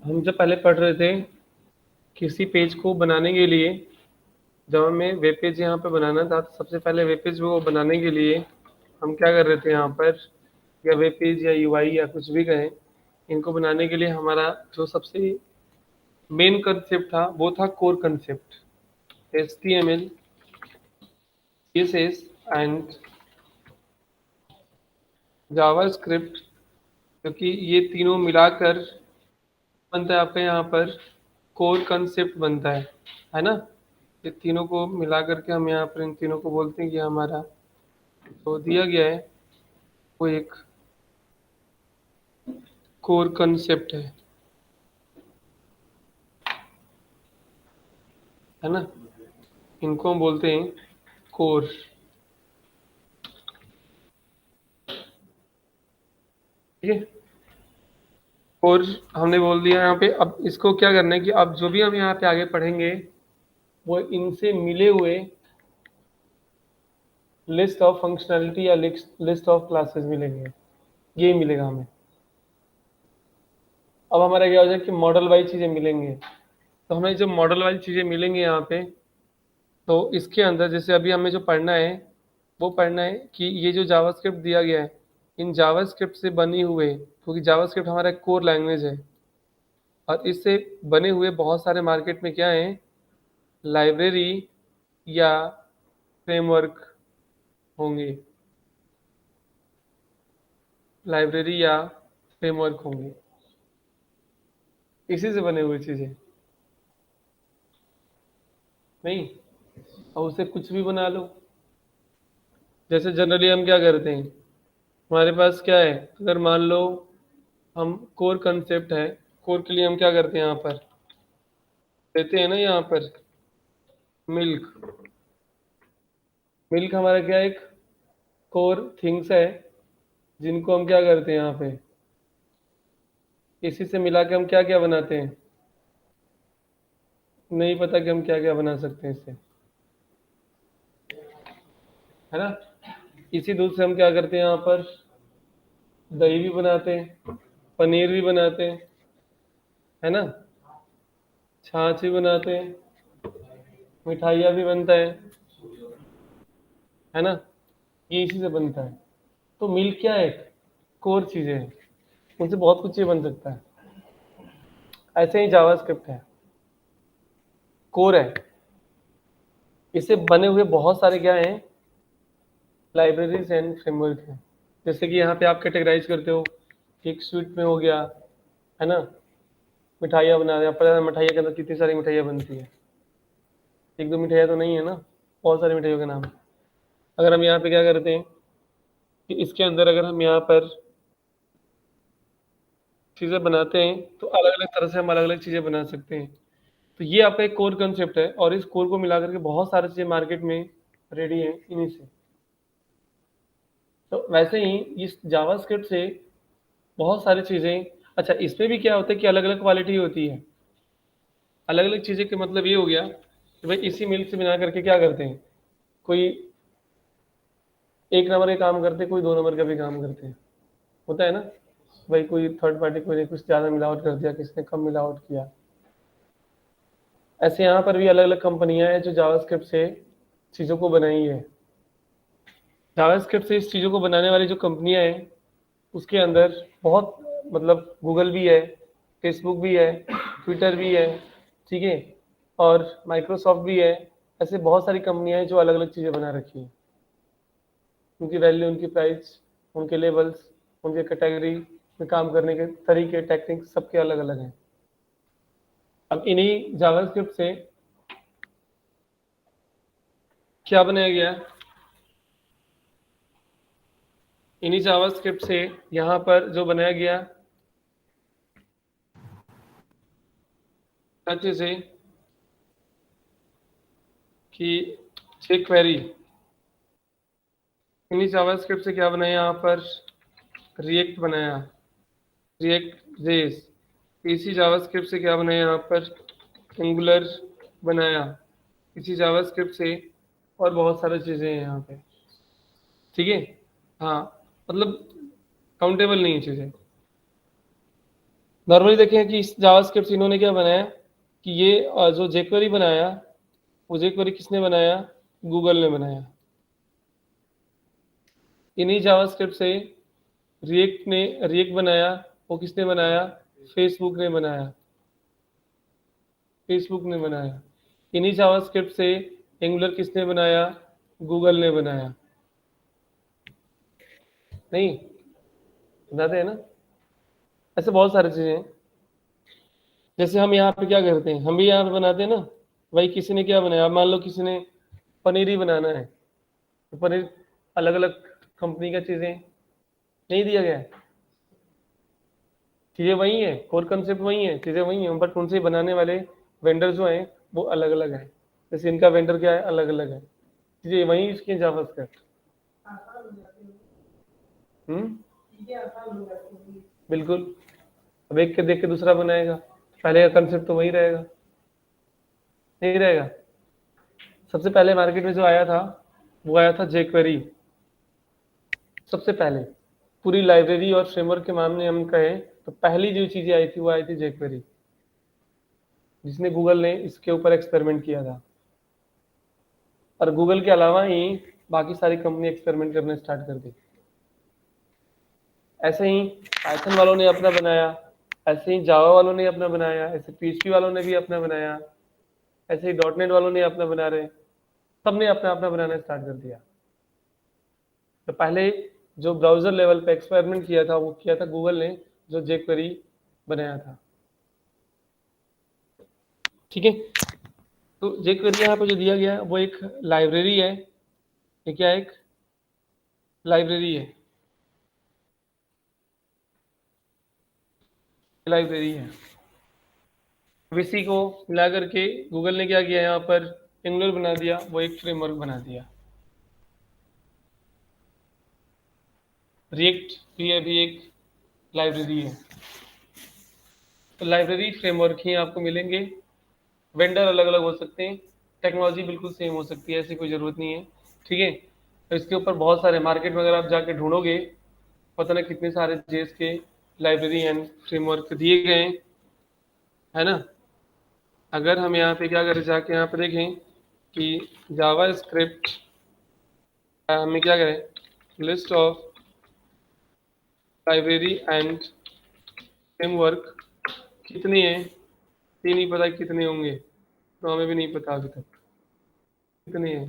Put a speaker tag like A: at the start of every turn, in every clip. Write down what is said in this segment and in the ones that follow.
A: हम जब पहले पढ़ रहे थे किसी पेज को बनाने के लिए, जब हमें वेब पेज यहाँ पे बनाना था तो सबसे पहले वेब पेज को बनाने के लिए हम क्या कर रहे थे यहाँ पर, या वेब पेज या यूआई या कुछ भी कहें, इनको बनाने के लिए हमारा जो सबसे मेन कंसेप्ट था वो था core concept, HTML, CSS and JavaScript, क्योंकि ये तीनों मिलाकर बनता है आपका यहाँ पर कोर कंसेप्ट बनता है ना। ये तीनों को मिला करके हम यहाँ पर इन तीनों को बोलते हैं कि हमारा जो दिया गया है वो एक कोर कंसेप्ट है ना। इनको हम बोलते हैं कोर। ठीक है, कोर हमने बोल दिया यहाँ पे। अब इसको क्या करना है कि अब जो भी हम यहाँ पे आगे पढ़ेंगे वो इनसे मिले हुए लिस्ट ऑफ फंक्शनैलिटी या लिस्ट ऑफ क्लासेस मिलेंगे, ये मिलेगा हमें। अब हमारा क्या हो जाए कि मॉडल वाइज चीज़ें मिलेंगे। तो हमें जब मॉडल वाइज चीज़ें मिलेंगी यहाँ पे, तो इसके अंदर जैसे अभी हमें जो पढ़ना है वो पढ़ना है कि ये जो जावास्क्रिप्ट दिया गया है, इन जावास्क्रिप्ट से बनी हुए, क्योंकि जावास्क्रिप्ट हमारा एक कोर लैंग्वेज है और इससे बने हुए बहुत सारे मार्केट में क्या हैं, लाइब्रेरी या फ्रेमवर्क होंगे, लाइब्रेरी या फ्रेमवर्क होंगे, इसी से बने हुए चीज़ें नहीं। और उससे कुछ भी बना लो। जैसे जनरली हम क्या करते हैं, हमारे पास क्या है, अगर मान लो हम कोर कंसेप्ट है, कोर के लिए हम क्या करते हैं यहाँ पर देते हैं ना, यहाँ पर मिल्क। मिल्क हमारा क्या एक कोर थिंग्स है जिनको हम क्या करते हैं यहाँ पे, इसी से मिला के हम क्या क्या बनाते हैं, नहीं पता कि हम क्या क्या बना सकते हैं इससे, है ना। इसी दूध से हम क्या करते हैं यहाँ पर, दही भी बनाते हैं, पनीर भी बनाते हैं, है ना, छाछ भी बनाते हैं, मिठाइयाँ भी बनता है ना। ये इसी से बनता है। तो मिल्क क्या है, कोर चीज़ें हैं, उनसे बहुत कुछ चीज़ बन सकता है। ऐसे ही जावास्क्रिप्ट है, कोर है, इससे बने हुए बहुत सारे क्या हैं, लाइब्रेरीज एंड फ्रेमवर्क हैं। जैसे कि यहाँ पे आप कैटेगराइज करते हो कि एक स्वीट में हो गया, है ना, मिठाइयाँ बना रहे हैं, पता है मिठाइयों के अंदर कितनी सारी मिठाइयाँ बनती है, एक दो मिठाइयाँ तो नहीं है ना, बहुत सारी मिठाइयों के नाम। अगर हम यहाँ पे क्या करते हैं कि इसके अंदर अगर हम यहाँ पर चीज़ें बनाते हैं तो अलग अलग तरह से हम अलग अलग चीज़ें बना सकते हैं। तो ये आपका एक कोर कंसेप्ट है और इस कोर को मिला करके बहुत सारी चीज़ें मार्केट में रेडी हैं इन्हीं से। तो वैसे ही इस जावास्क्रिप्ट से बहुत सारी चीज़ें, अच्छा इसमें भी क्या होता है कि अलग अलग क्वालिटी होती है, अलग अलग चीज़ें के मतलब ये हो गया कि भाई इसी मिल्क से बना करके क्या करते हैं, कोई एक नंबर के काम करते हैं, कोई दो नंबर का भी काम करते हैं, होता है ना। भाई कोई थर्ड पार्टी कोई ने कुछ ज़्यादा मिलावट कर दिया, किसने कम मिलावट किया। ऐसे यहाँ पर भी अलग अलग कंपनियां हैं जो जावास्क्रिप्ट से चीज़ों को बनाई है। जावास्क्रिप्ट से इस चीज़ों को बनाने वाली जो कंपनियां हैं उसके अंदर बहुत, मतलब गूगल भी है, फेसबुक भी है, ट्विटर भी है, ठीक है, और माइक्रोसॉफ्ट भी है। ऐसे बहुत सारी कंपनियां हैं जो अलग अलग चीज़ें बना रखी हैं। उनकी वैल्यू, उनकी प्राइस, उनके लेवल्स, उनके कैटेगरी में काम करने के तरीके, टेक्निक सबके अलग अलग हैं। अब इन्हीं जावास्क्रिप्ट से क्या बनाया गया, इन्हीं जावास्क्रिप्ट से यहाँ पर जो बनाया गया अच्छे से कि jQuery, इन्हीं जावास्क्रिप्ट से क्या बनाया यहाँ पर, रिएक्ट बनाया, रिएक्ट जेस। इसी जावास्क्रिप्ट से क्या बनाया यहाँ पर, एंगुलर बनाया, इसी जावास्क्रिप्ट से, और बहुत सारी चीज़ें हैं यहाँ पे, ठीक है। हाँ, मतलब काउंटेबल नहीं है चीज़ें। नॉर्मली देखें कि इस जावास्क्रिप्ट इन्होंने क्या बनाया कि ये जो jQuery बनाया, वो jQuery किसने बनाया? गूगल ने बनाया। इन्हीं जावास्क्रिप्ट से रिएक्ट बनाया, वो किसने बनाया? फेसबुक ने बनाया। फेसबुक ने बनाया। इन्हीं जावास्क्रिप्ट से एंगुलर किसने बनाया? गूगल ने बनाया। नहीं बनाते हैं ना? ऐसे बहुत सारी चीजें हैं। जैसे हम यहाँ पे क्या करते हैं, हम भी यहाँ पे बनाते हैं ना, भाई किसी ने क्या बनाया, मान लो किसी ने पनीर ही बनाना है, तो पनीर अलग अलग कंपनी का चीजें नहीं दिया गया है, चीजें वही है, कोर कंसेप्ट वही है, चीजें वही हैं, बट उनसे बनाने वाले वेंडर जो हैं वो अलग अलग है। जैसे इनका वेंडर क्या है, अलग अलग है, चीजें वही इसकी जावास्क्रिप्ट। हम्म, बिल्कुल। अब एक के देख के दूसरा बनाएगा, पहले का कंसेप्ट तो वही रहेगा, नहीं रहेगा। सबसे पहले मार्केट में जो आया था वो आया था jQuery। सबसे पहले पूरी लाइब्रेरी और फ्रेमवर्क के मामले हम कहें तो पहली जो चीजें आई थी वो आई थी jQuery, जिसने गूगल ने इसके ऊपर एक्सपेरिमेंट किया था। और गूगल के अलावा ही बाकी सारी कंपनी एक्सपेरिमेंट करने स्टार्ट कर दी। ऐसे ही पाइथन वालों ने अपना बनाया, ऐसे ही जावा वालों ने अपना बनाया, ऐसे PHP वालों ने भी अपना बनाया, ऐसे ही .NET वालों ने अपना बना रहे, सबने अपना अपना बनाना स्टार्ट कर दिया। तो पहले जो ब्राउजर लेवल पे एक्सपेरिमेंट किया था वो किया था गूगल ने, जो jQuery बनाया था। ठीक है, तो jQuery यहाँ पे जो दिया गया है वो एक लाइब्रेरी है। ये क्या है? एक लाइब्रेरी है, लाइब्रेरी है। अब इसी को मिला करके गूगल ने क्या किया, यहाँ पर एंगुलर बना दिया, वो एक फ्रेमवर्क बना दिया। रिएक्ट भी अभी एक लाइब्रेरी है। तो लाइब्रेरी फ्रेमवर्क ही आपको मिलेंगे। वेंडर अलग अलग हो सकते हैं, टेक्नोलॉजी बिल्कुल सेम हो सकती है, ऐसी कोई ज़रूरत नहीं है। ठीक है, तो इसके ऊपर बहुत सारे मार्केट में अगर आप जाके ढूंढोगे, पता ना कितने सारे जेस के लाइब्रेरी एंड फ्रेमवर्क दिए गए हैं, है ना। अगर हम यहाँ पे क्या करें, जाके यहाँ पे देखें कि जावा स्क्रिप्ट हमें क्या करें, list of library and framework कितनी है, ये नहीं पता कितने होंगे, तो हमें भी नहीं पता अभी तक कितने हैं।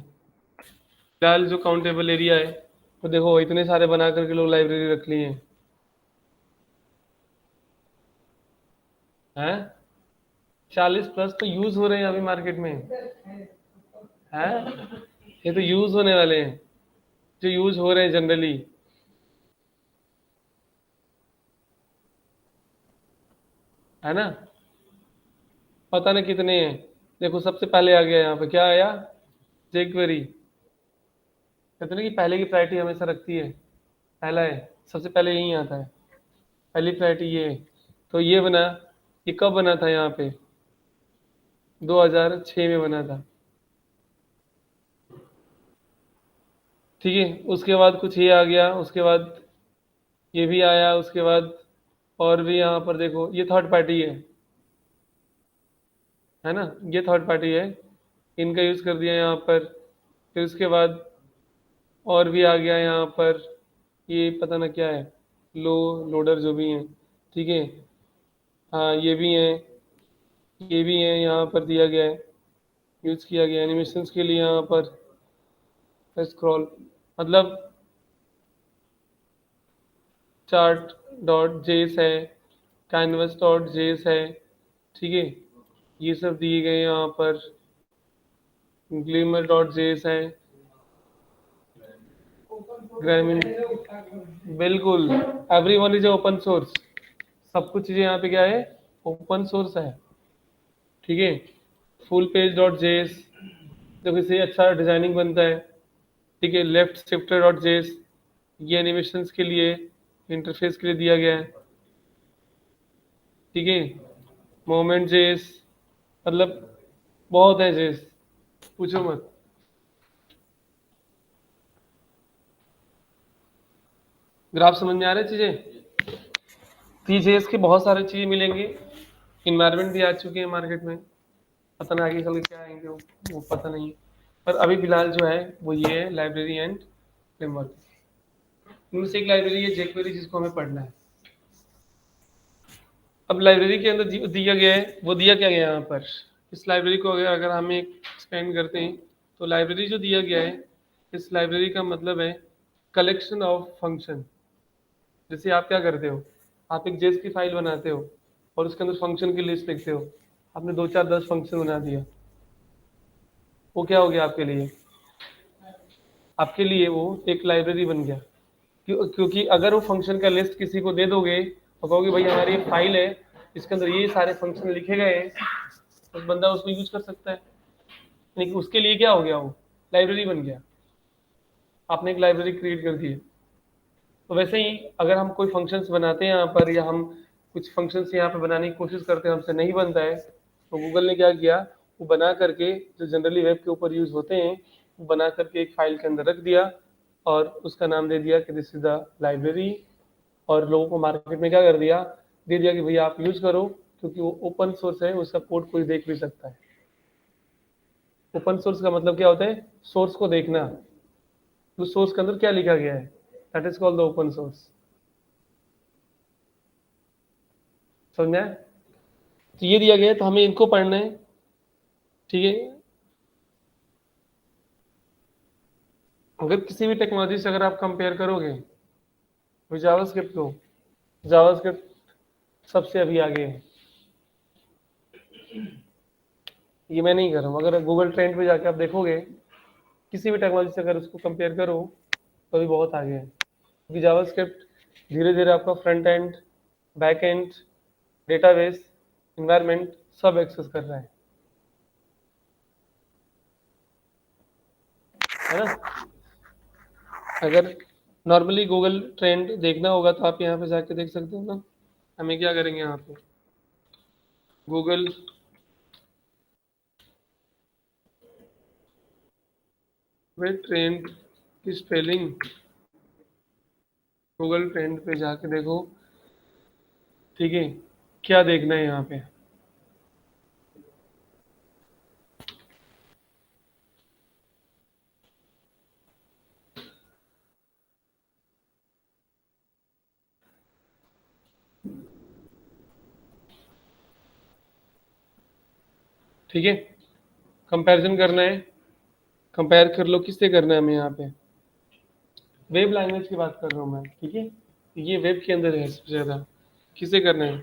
A: फिलहाल जो काउंटेबल एरिया है, तो देखो इतने सारे बना करके लोग लाइब्रेरी रख लिए हैं। 40+ तो यूज हो रहे हैं अभी मार्केट में, हैं ये तो यूज होने वाले हैं, जो यूज हो रहे हैं जनरली, है ना। पता ना कितने हैं। देखो सबसे पहले आ गया यहाँ पे, क्या आया, jQuery। कहते ना कि पहले की प्रायोरिटी हमेशा रखती है, पहला है, सबसे पहले यही आता है, पहली प्रायोरिटी ये है। तो ये बना, ये कब बना था यहाँ पे, 2006 में बना था। ठीक है, उसके बाद कुछ ये आ गया, उसके बाद ये भी आया, उसके बाद और भी यहाँ पर देखो ये थर्ड पार्टी है ना, ये थर्ड पार्टी है, इनका यूज़ कर दिया यहाँ पर। फिर उसके बाद और भी आ गया यहाँ पर, ये पता ना क्या है, लो लोडर जो भी हैं। ठीक है, हाँ ये भी हैं, ये भी हैं, यहाँ पर दिया गया है, यूज़ किया गया एनिमेशंस के लिए यहाँ पर स्क्रॉल, मतलब चार्ट डॉट जेस है, कैनवस डॉट जेस है। ठीक है, ये सब दिए गए यहाँ पर, ग्लीमर डॉट जेस है, ग्रामीण, बिल्कुल, एवरीवन इज ओपन सोर्स, सब कुछ चीज़ें यहाँ पे क्या है, ओपन सोर्स है। ठीक है, फुल पेज डॉट जेस, जब इसे अच्छा डिजाइनिंग बनता है। ठीक है, लेफ्ट शिफ्टर डॉट जेस, ये एनिमेशंस के लिए, इंटरफेस के लिए दिया गया है। ठीक है, मोमेंट जेस, मतलब बहुत है जेस, पूछो मत। ग्राफ समझ में आ रहे चीजें? तो जेएस के बहुत सारे चीज़ें मिलेंगे। इन्वायरमेंट भी आ चुके हैं मार्केट में, पता नहीं आगे चल के क्या आएंगे वो पता नहीं है। पर अभी फिलहाल जो है वो ये है लाइब्रेरी एंड फ्रेमवर्क। इनमें से एक लाइब्रेरी है जेक्वेरी जिसको हमें पढ़ना है। अब लाइब्रेरी के अंदर दिया गया है, वो दिया क्या गया है यहाँ पर। इस लाइब्रेरी को अगर अगर हम एक्सपेंड करते हैं तो लाइब्रेरी जो दिया गया है, इस लाइब्रेरी का मतलब है कलेक्शन ऑफ फंक्शन। जैसे आप क्या करते हो, आप एक जेस की फाइल बनाते हो और उसके अंदर फंक्शन की लिस्ट लिखते हो। आपने 2 4 10 फंक्शन बना दिया, वो क्या हो गया आपके लिए, आपके लिए वो एक लाइब्रेरी बन गया। क्योंकि अगर वो फंक्शन का लिस्ट किसी को दे दोगे और कहोगे भाई हमारी एक फाइल है, इसके अंदर ये सारे फंक्शन लिखे गए हैं, तो बंदा उसको यूज कर सकता है। लेकिन उसके लिए क्या हो गया, वो लाइब्रेरी बन गया, आपने एक लाइब्रेरी क्रिएट कर दी है। तो वैसे ही अगर हम कोई फंक्शंस बनाते हैं यहाँ पर, या हम कुछ फंक्शंस यहाँ पर बनाने की कोशिश करते हैं, हमसे नहीं बनता है, तो गूगल ने क्या किया, वो बना करके जो जनरली वेब के ऊपर यूज होते हैं, वो बना करके एक फाइल के अंदर रख दिया और उसका नाम दे दिया कि दिस इज द लाइब्रेरी। और लोगों को मार्केट में क्या कर दिया, दे दिया कि भैया आप यूज करो, क्योंकि वो ओपन सोर्स है, उसका कोड कोई देख भी सकता है। ओपन सोर्स का मतलब क्या होता है, सोर्स को देखना, तो सोर्स के अंदर क्या लिखा गया है, that is called the open source. समझ में आया? तो ये दिया गया है, तो हमें इनको पढ़ना है। ठीक है, अगर किसी भी टेक्नोलॉजी से अगर आप कंपेयर करोगे तो जावास्क्रिप्ट को, जावास्क्रिप्ट सबसे अभी आगे है। ये मैं नहीं कर रहा हूँ, अगर गूगल ट्रेंड पे जाके आप देखोगे किसी भी टेक्नोलॉजी से अगर उसको कंपेयर करो तो अभी बहुत आगे है। क्योंकि जावास्क्रिप्ट धीरे धीरे आपका front end, back and, database, environment सब एक्सेस कर रहा है ना। अगर नॉर्मली गूगल ट्रेंड देखना होगा तो आप यहाँ पे जाके देख सकते हो ना। हमें क्या करेंगे यहाँ पे, गूगल में ट्रेंड की स्पेलिंग, गूगल ट्रेंड पे जाके देखो। ठीक है, क्या देखना है यहाँ पे, ठीक है, कंपैरिजन करना है। कंपेयर कर लो, किससे करना है हमें यहाँ पे, वेब लैंग्वेज की बात कर रहा हूँ मैं। ठीक है, ये वेब के अंदर है सबसे ज़्यादा, किससे करना है,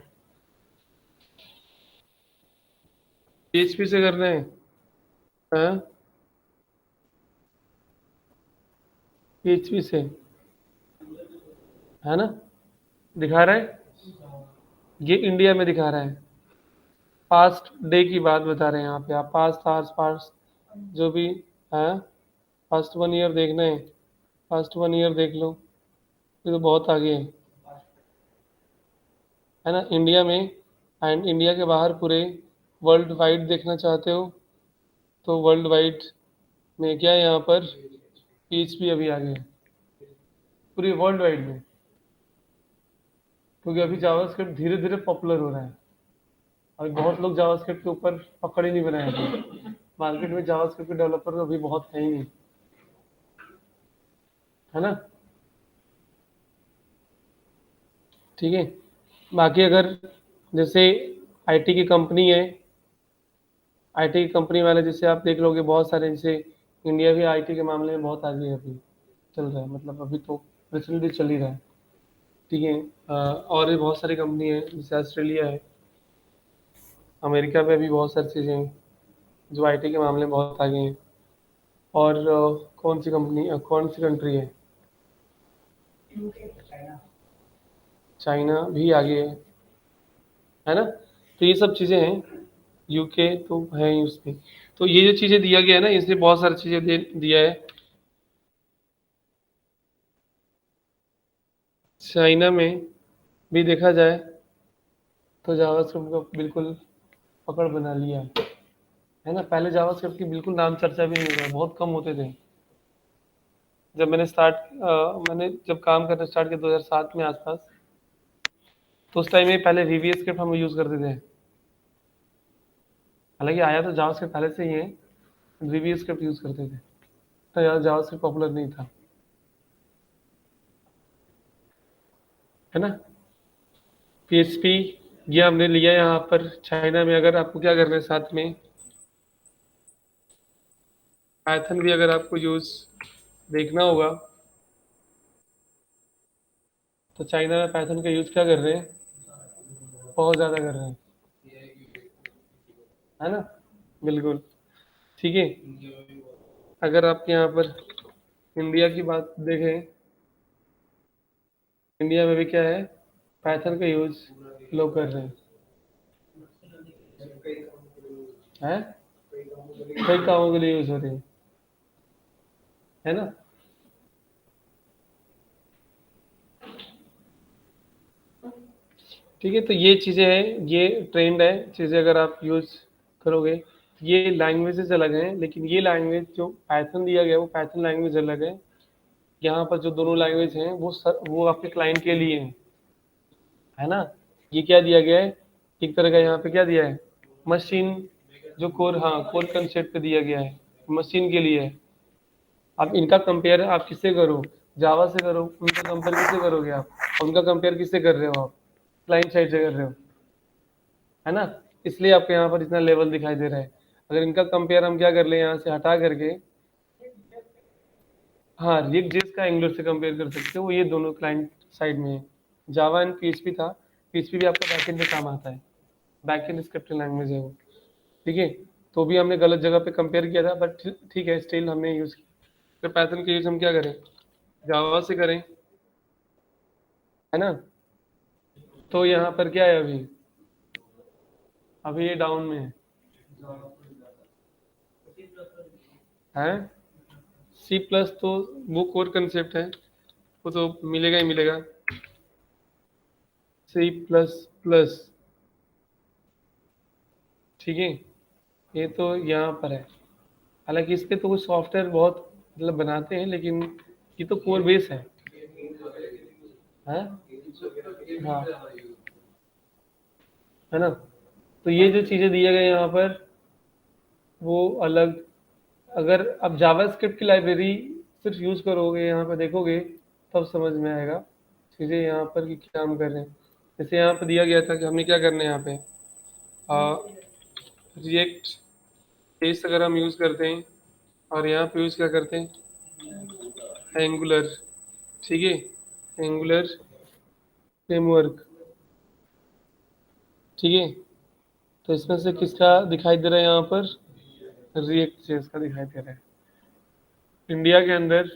A: पीएचपी से करना है। हाँ, पीएचपी से, है ना, दिखा रहा है, ये इंडिया में दिखा रहा है। पास्ट डे की बात बता रहे हैं यहाँ पे आप, पास्ट आवर्स, पास्ट जो भी है, पास्ट 1 ईयर देखना है, पास्ट 1 ईयर देख लो, ये तो बहुत आगे है ना इंडिया में। एंड इंडिया के बाहर पूरे वर्ल्ड वाइड देखना चाहते हो तो वर्ल्ड वाइड में क्या है यहाँ पर, पीएचपी अभी आगे है पूरी वर्ल्ड वाइड में। क्योंकि अभी जावास्क्रिप्ट धीरे धीरे पॉपुलर हो रहा है, अभी बहुत लोग जावास्क्रिप्ट के ऊपर पकड़ ही नहीं बनाए अभी। मार्केट में जावास्क्रिप्ट के डेवलपर तो अभी बहुत है ही नहीं, है ना। ठीक है, बाकी अगर जैसे आईटी की कंपनी है, आईटी की कंपनी वाले जैसे आप देख लोगे बहुत सारे, जैसे इंडिया भी आईटी के मामले में बहुत आगे है अभी, चल रहा है, मतलब अभी तो रिसेंटली चल ही रहा है। ठीक है, और भी बहुत सारी कंपनी है, जैसे ऑस्ट्रेलिया है, अमेरिका में भी बहुत सारी चीज़ें हैं जो आईटी के मामले में बहुत आगे हैं। और कौन सी कंपनी, कौन सी कंट्री है, चाइना भी आगे है ना। तो ये सब चीज़ें हैं, यूके तो है ही उसमें। तो ये जो चीज़ें दिया गया है ना, इसने बहुत सारी चीज़ें दिया है। चाइना में भी देखा जाए तो जावास्क्रिप्ट का बिल्कुल पकड़ बना लिया है ना। पहले जावास्क्रिप्ट की बिल्कुल नाम चर्चा भी नहीं हुआ, बहुत कम होते थे। जब मैंने जब काम करना स्टार्ट किया 2007 में आसपास, तो उस टाइम में पहले VBA स्क्रिप्ट हम यूज़ करते थे, हालांकि आया तो जावास्क्रिप्ट पहले से ही है, VBA स्क्रिप्ट यूज़ करते थे, तो ज़्यादा जावास्क्रिप्ट पॉपुलर नहीं था, है ना। PHP ये हमने लिया यहाँ पर चाइना में। अगर आपको क्या करना है साथ में, पाइथन भी अगर आपको यूज़ देखना होगा, तो चाइना में पाइथन का यूज़ क्या कर रहे हैं, बहुत ज़्यादा कर रहे हैं, है ना, बिल्कुल। ठीक है, अगर आप यहाँ पर इंडिया की बात देखें, इंडिया में भी क्या है, पाइथन का यूज़ लोग कर रहे हैं, कई कामों के लिए यूज़ हो रही है ना। ठीक है, तो ये चीज़ें हैं, ये ट्रेंड है, चीज़ें अगर आप यूज़ करोगे। ये लैंग्वेजेस अलग हैं, लेकिन ये लैंग्वेज जो पाइथन दिया गया है वो पाइथन लैंग्वेज अलग है। यहाँ पर जो दोनों लैंग्वेज हैं वो आपके क्लाइंट के लिए हैं, है ना। ये क्या दिया गया है, एक तरह का यहाँ पे क्या दिया है, मशीन, जो कोर, हाँ कोर कंसेप्ट पे दिया गया है, मशीन के लिए है। अब इनका कंपेयर आप किससे करो, जावा से करो, उनका कंपेयर किससे करोगे आप, उनका कंपेयर किससे कर रहे हो आप, क्लाइंट साइड से कर रहे हो, है ना। इसलिए आपको यहाँ पर इतना लेवल दिखाई दे रहा है। अगर इनका कंपेयर हम क्या कर ले यहाँ से हटा करके, हाँ रिएक्ट जेएस का एंगुलर से कंपेयर कर सकते हो, ये दोनों क्लाइंट साइड में है। जावा एंड पीएचपी था, पीएचपी भी आपका बैकएंड पे काम आता है, बैकएंड स्क्रिप्टिंग लैंग्वेज है वो, ठीक है। तो भी हमने गलत जगह पे कंपेयर किया था, बट ठीक है, स्टिल हमने यूज़ किया। फिर पैथन का यूज़ हम क्या करें, जावा से करें, है ना। तो यहाँ पर क्या है अभी, अभी ये डाउन में है। सी प्लस तो वो कोर कंसेप्ट है, वो तो मिलेगा ही मिलेगा। सी प्लस प्लस, ठीक है, ये तो यहाँ पर है। हालांकि इस पे तो कुछ सॉफ्टवेयर बहुत मतलब बनाते हैं, लेकिन ये तो कोर बेस है हाँ, है ना। तो ये जो चीज़ें दिए गए यहाँ पर वो अलग। अगर आप जावास्क्रिप्ट की लाइब्रेरी सिर्फ यूज़ करोगे, यहाँ पर देखोगे, तब समझ में आएगा चीज़ें यहाँ पर कि क्या हम कर रहे हैं। जैसे यहाँ पर दिया गया था कि हमें क्या करना है यहाँ पे, रिएक्ट बेस अगर हम यूज़ करते हैं, और यहाँ पे यूज़ क्या करते हैं, एंगुलर, ठीक है, एंगुलर फ्रेमवर्क, ठीक है। तो इसमें से किसका दिखाई दे रहा है यहाँ पर, रिएक्ट जेएस का दिखाई दे रहा है इंडिया के अंदर।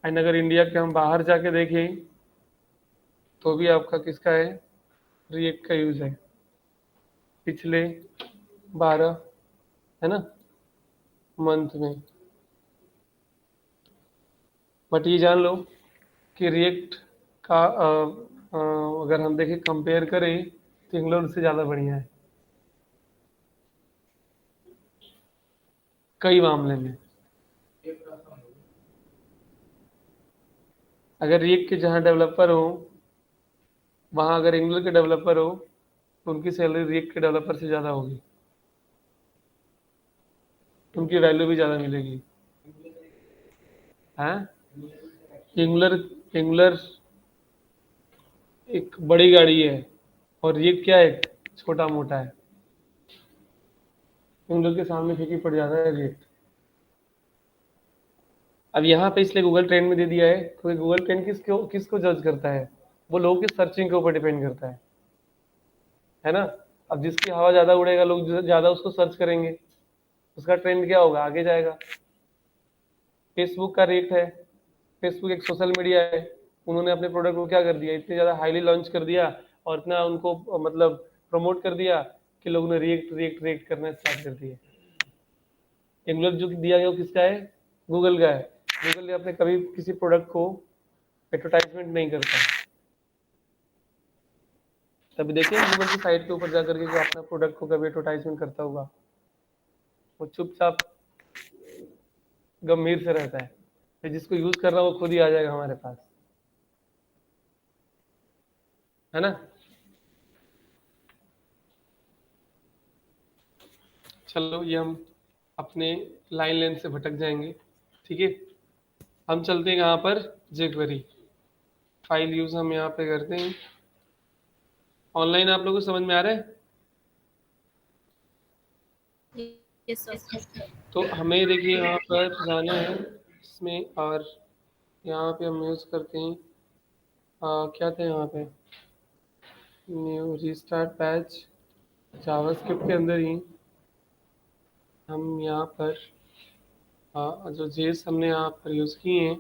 A: एंड अगर इंडिया के हम बाहर जाके देखें, तो भी आपका किसका है, रिएक्ट का यूज़ है पिछले 12, है ना, मंथ में। बट ये जान लो कि रिएक्ट का अगर हम देखें कंपेयर करें, तो एंगुलर उससे ज़्यादा बढ़िया है कई मामले में। अगर रिएक्ट के जहाँ डेवलपर हो, वहाँ अगर एंगुलर के डेवलपर हो, तो उनकी सैलरी रिएक्ट के डेवलपर से ज़्यादा होगी, उनकी वैल्यू भी ज़्यादा मिलेगी, हैं। एंगुलर, एंगुलर एक बड़ी गाड़ी है, और रिएक्ट क्या है, छोटा मोटा है। एंगुलर के सामने फीकी पड़ जाता है रिएक्ट। अब यहाँ पे इसलिए गूगल ट्रेंड में दे दिया है, क्योंकि गूगल ट्रेंड किसको जज करता है, वो लोगों की सर्चिंग के ऊपर डिपेंड करता है ना। अब जिसकी हवा ज़्यादा उड़ेगा, लोग ज़्यादा उसको सर्च करेंगे, उसका ट्रेंड क्या होगा, आगे जाएगा। फेसबुक का रेट है, फेसबुक एक सोशल मीडिया है, उन्होंने अपने प्रोडक्ट को क्या कर दिया, इतने ज़्यादा हाईली लॉन्च कर दिया, और इतना उनको मतलब प्रमोट कर दिया कि लोगों ने रिएक्ट रिएक्ट रिएक्ट करना स्टार्ट कर दिया। एंगुलर जो दिया गया वो किसका है, गूगल का है। गूगल ने अपने कभी किसी प्रोडक्ट को एडवर्टाइजमेंट नहीं करता। तभी देखिए गूगल की साइट के ऊपर जाकर के जो अपना प्रोडक्ट को कभी एडवर्टाइजमेंट करता होगा, वो चुपचाप गंभीर से रहता है, फिर जिसको यूज कर रहा है वो खुद ही आ जाएगा हमारे पास, है ना। चलो ये हम अपने लाइन लेंथ से भटक जाएंगे, ठीक है। हम चलते हैं यहाँ पर jQuery फाइल यूज हम यहाँ पे करते हैं। ऑनलाइन आप लोगों को समझ में आ रहा है?
B: Yes sir.
A: तो हमें देखिए यहाँ पर जाना है इसमें, और यहाँ पे हम यूज करते हैं क्या था यहाँ पे, न्यू रीस्टार्ट पैच, जावास्क्रिप्ट के अंदर ही हम यहाँ पर जो जेस हमने यहाँ पर यूज़ किए हैं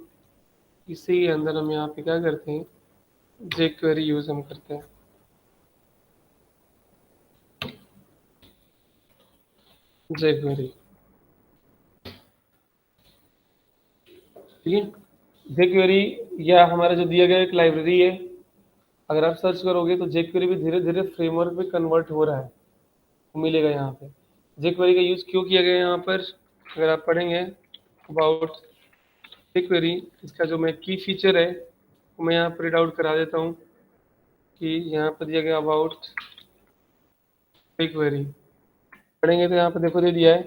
A: इसी के अंदर हम यहाँ पे क्या करते हैं, jQuery यूज़ हम करते हैं। jQuery, ठीक है। jQuery यह हमारा जो दिया गया एक लाइब्रेरी है। अगर आप सर्च करोगे तो jQuery भी धीरे धीरे फ्रेमवर्क में कन्वर्ट हो रहा है, मिलेगा यहाँ पे। jQuery का यूज़ क्यों किया गया है यहाँ पर, अगर आप पढ़ेंगे अबाउट jQuery, इसका जो मैं की फीचर है वो मैं यहाँ पर रीड आउट करा देता हूँ कि यहाँ पर दिया गया अबाउट jQuery। पढ़ेंगे तो यहाँ पर देखो दे दिया है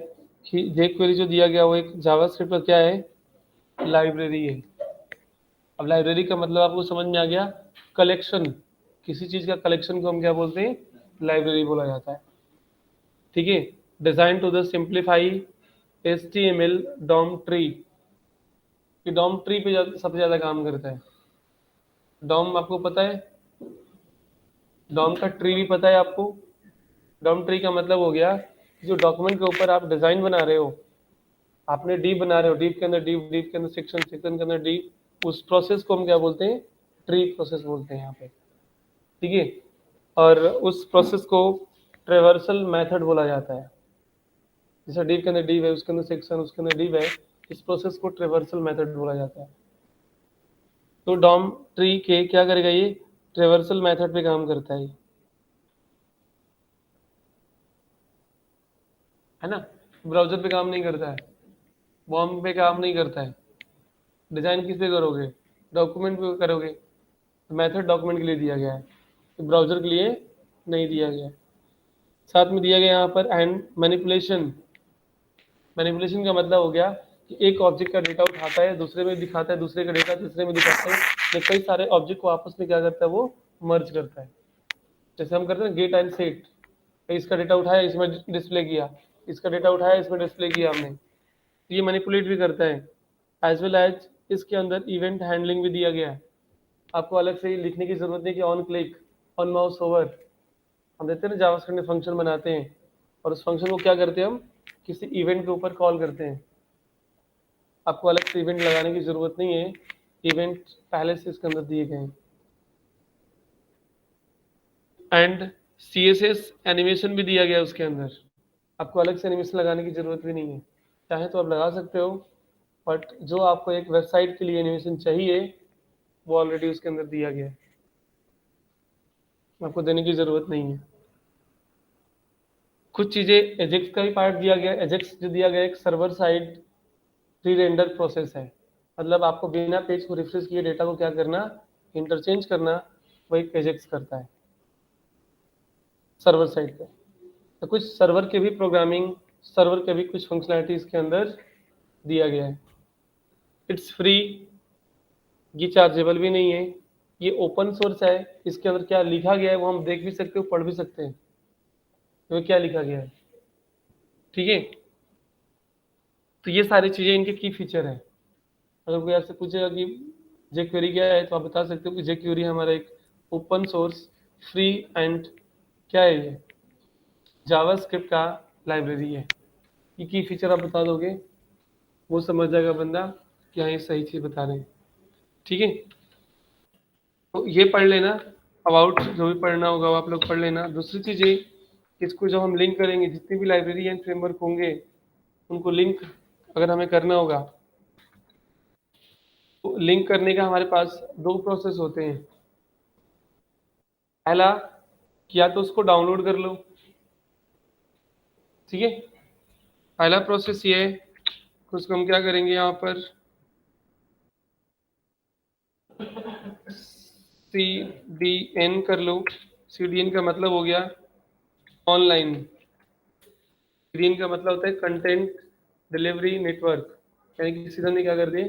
A: कि jQuery जो दिया गया वो एक जावास्क्रिप्ट का क्या है, लाइब्रेरी है। अब लाइब्रेरी का मतलब आपको समझ में आ गया, कलेक्शन, किसी चीज़ का कलेक्शन को हम क्या बोलते हैं, लाइब्रेरी बोला जाता है, ठीक है। Design to the simplify HTML DOM tree, कि डॉम ट्री पे सबसे ज़्यादा काम करता है। डॉम आपको पता है, डॉम का ट्री भी पता है आपको। डॉम ट्री का मतलब हो गया जो डॉक्यूमेंट के ऊपर आप डिज़ाइन बना रहे हो, आपने डीप बना रहे हो, डीप के अंदर डीप, डीप के अंदर सेक्शन, सेक्शन के अंदर डीप, उस प्रोसेस को हम क्या बोलते हैं, ट्री प्रोसेस बोलते हैं यहाँ पे, ठीक है। और उस प्रोसेस को ट्रेवर्सल मेथड बोला जाता है। जैसे डीप के अंदर डीप है, उसके अंदर सेक्शन, उसके अंदर डीप है, इस प्रोसेस को ट्रेवर्सल मेथड बोला जाता है। तो डॉम ट्री के क्या करेगा, ये ट्रेवर्सल मेथड पे काम करता है ना। ब्राउजर पे काम नहीं करता है, बॉम पे काम नहीं करता है। डिजाइन किस पे करोगे, डॉक्यूमेंट पे करोगे। मेथड डॉक्यूमेंट के लिए दिया गया है, तो ब्राउजर के लिए नहीं दिया गया है। साथ में दिया गया यहाँ पर एंड मैनिपुलेशन। मैनिपुलेशन का मतलब हो गया कि एक ऑब्जेक्ट का डेटा उठाता है, दूसरे में दिखाता है, दूसरे का डेटा तीसरे में दिखाता है, ये कई सारे ऑब्जेक्ट को आपस में क्या करता है, वो मर्ज करता है। जैसे हम करते हैं गेट एंड सेट, इसका डेटा उठाया इसमें डिस्प्ले किया, इसका डेटा उठाया इसमें डिस्प्ले किया हमने, तो ये मैनिपुलेट भी करता है। एज वेल एज इसके अंदर इवेंट हैंडलिंग भी दिया गया है। आपको अलग से लिखने की जरूरत नहीं कि on click, on mouse over, हम देते हैं ना जावास्क्रिप्ट में फंक्शन बनाते हैं, और उस फंक्शन को क्या करते हैं, हम किसी इवेंट के ऊपर कॉल करते हैं। आपको अलग से इवेंट लगाने की जरूरत नहीं है, इवेंट पहले से इसके अंदर दिए गए हैं। एंड CSS एनिमेशन भी दिया गया है उसके अंदर, आपको अलग से एनिमेशन लगाने की जरूरत भी नहीं है, चाहे तो आप लगा सकते हो, बट जो आपको एक वेबसाइट के लिए एनिमेशन चाहिए वो ऑलरेडी उसके अंदर दिया गया है, आपको देने की जरूरत नहीं है। कुछ चीजें एजेक्स का भी पार्ट दिया गया है। एजेक्स जो दिया गया है एक server side pre render process है, मतलब आपको बिना पेज को रिफ्रेश किए डेटा को क्या करना, इंटरचेंज करना, वो एक एजेक्स करता है सर्वर साइड पे। तो कुछ सर्वर के भी प्रोग्रामिंग, सर्वर के भी कुछ फंक्शनैलिटी इसके अंदर दिया गया है। इट्स फ्री, ये चार्जेबल भी नहीं है, ये ओपन सोर्स है। इसके अंदर क्या लिखा गया है वो हम देख भी सकते हो, पढ़ भी सकते हैं, तो क्या लिखा गया है, ठीक है। तो ये सारी चीजें इनके की फीचर है। अगर कोई आपसे पूछेगा कि jQuery क्या है, तो आप बता सकते हो कि jQuery हमारा एक ओपन सोर्स फ्री एंड क्या है, ये जावास्क्रिप्ट का लाइब्रेरी है। ये की फीचर आप बता दोगे, वो समझ जाएगा बंदा कि हाँ ये सही चीज बता रहे हैं, ठीक है। तो ये पढ़ लेना, अबाउट जो भी पढ़ना होगा वो आप लोग पढ़ लेना। दूसरी चीज़ ये, इसको जब हम लिंक करेंगे, जितने भी लाइब्रेरी एंड फ्रेमवर्क होंगे उनको लिंक अगर हमें करना होगा, तो लिंक करने का हमारे पास दो प्रोसेस होते हैं। पहला, या तो उसको डाउनलोड कर लो, ठीक है। पहला प्रोसेस ये है, उसको हम क्या करेंगे, यहाँ पर CDN कर लो। CDN का मतलब हो गया ऑनलाइन, CDN का मतलब होता है कंटेंट डिलीवरी नेटवर्क, यानी कि सीधा हमने क्या कर दिए,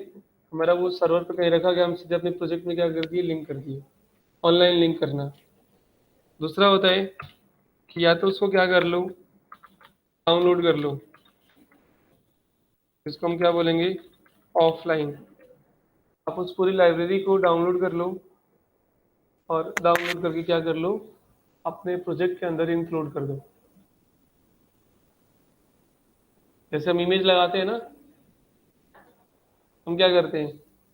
A: हमारा वो सर्वर पे कहीं रखा गया, हम सीधे अपने प्रोजेक्ट में क्या कर दिए, लिंक कर दिए, ऑनलाइन लिंक करना। दूसरा होता है कि या तो उसको क्या कर लो, डाउनलोड कर लो, इसको हम क्या बोलेंगे, ऑफलाइन। आप उस पूरी लाइब्रेरी को डाउनलोड कर लो और डाउनलोड करके क्या कर लो, अपने प्रोजेक्ट के अंदर इंक्लूड कर दो। जैसे हम इमेज लगाते हैं ना, हम क्या करते हैं,